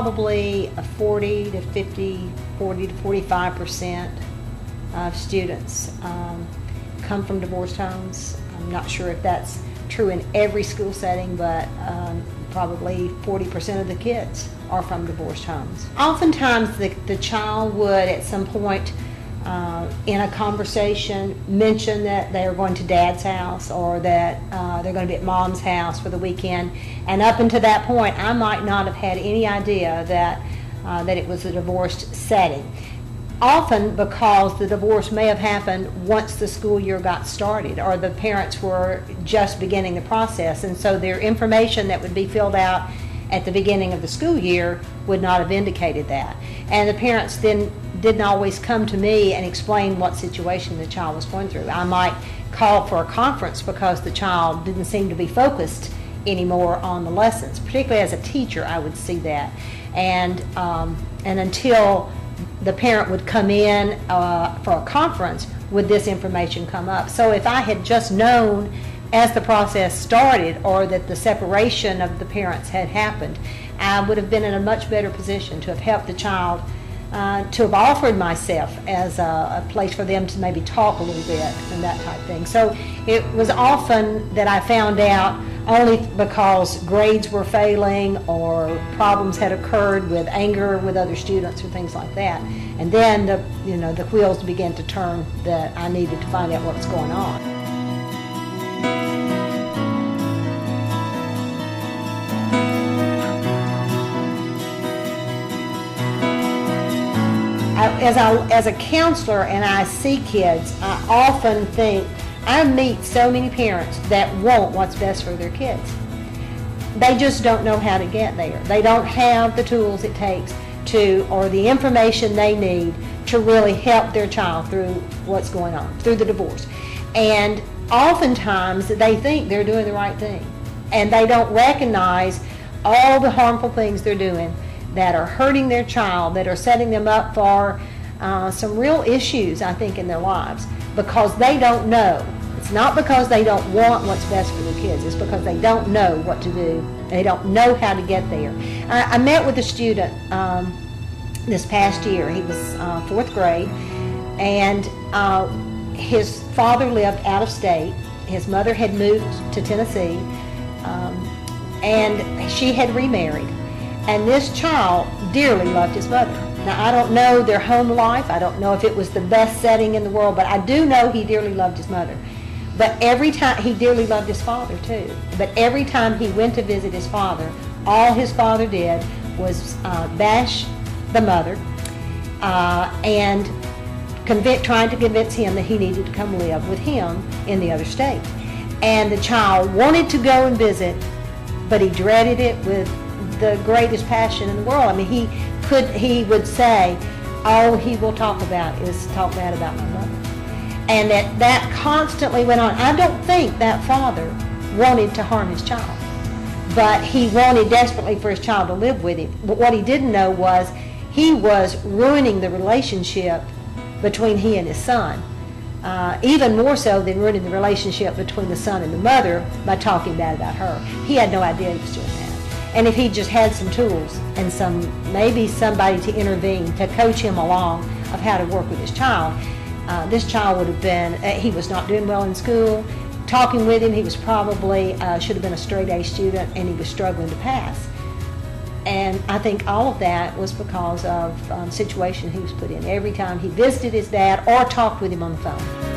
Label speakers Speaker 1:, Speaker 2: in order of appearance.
Speaker 1: probably a 40 to 45% of students come from divorced homes. I'm not sure if that's true in every school setting, but probably 40% of the kids are from divorced homes. Oftentimes the child would at some point in a conversation mention that they're going to dad's house, or that they're going to be at mom's house for the weekend, and up until that point I might not have had any idea that it was a divorced setting. Often because the divorce may have happened once the school year got started, or the parents were just beginning the process, and so their information that would be filled out at the beginning of the school year would not have indicated that. And the parents then didn't always come to me and explain what situation the child was going through. I might call for a conference because the child didn't seem to be focused anymore on the lessons. Particularly as a teacher, I would see that. And until the parent would come in for a conference, would this information come up. So if I had just known as the process started, or that the separation of the parents had happened, I would have been in a much better position to have helped the child, to have offered myself as a place for them to maybe talk a little bit and that type of thing. So it was often that I found out only because grades were failing, or problems had occurred with anger with other students or things like that. And then the wheels began to turn, that I needed to find out what's going on. As a counselor and I see kids, I often think, I meet so many parents that want what's best for their kids. They just don't know how to get there. They don't have the tools it takes to, or the information they need to really help their child through what's going on, through the divorce. And oftentimes they think they're doing the right thing, and they don't recognize all the harmful things they're doing that are hurting their child, that are setting them up for some real issues, I think, in their lives, because they don't know. It's not because they don't want what's best for their kids. It's because they don't know what to do. They don't know how to get there. I met with a student this past year. He was fourth grade, and his father lived out of state. His mother had moved to Tennessee, and she had remarried. And this child dearly loved his mother. Now, I don't know their home life. I don't know if it was the best setting in the world, but I do know he dearly loved his mother. But every time, he dearly loved his father too. But every time he went to visit his father, all his father did was bash the mother and trying to convince him that he needed to come live with him in the other state. And the child wanted to go and visit, but he dreaded it with the greatest passion in the world. I mean, he would say, all he will talk about is talk bad about my mother. And that constantly went on. I don't think that father wanted to harm his child, but he wanted desperately for his child to live with him. But what he didn't know was he was ruining the relationship between he and his son, even more so than ruining the relationship between the son and the mother by talking bad about her. He had no idea he was doing that. And if he just had some tools and maybe somebody to intervene, to coach him along of how to work with his child, this child would have been, he was not doing well in school. Talking with him, he was probably, should have been a straight A student, and he was struggling to pass. And I think all of that was because of the situation he was put in. Every time he visited his dad or talked with him on the phone.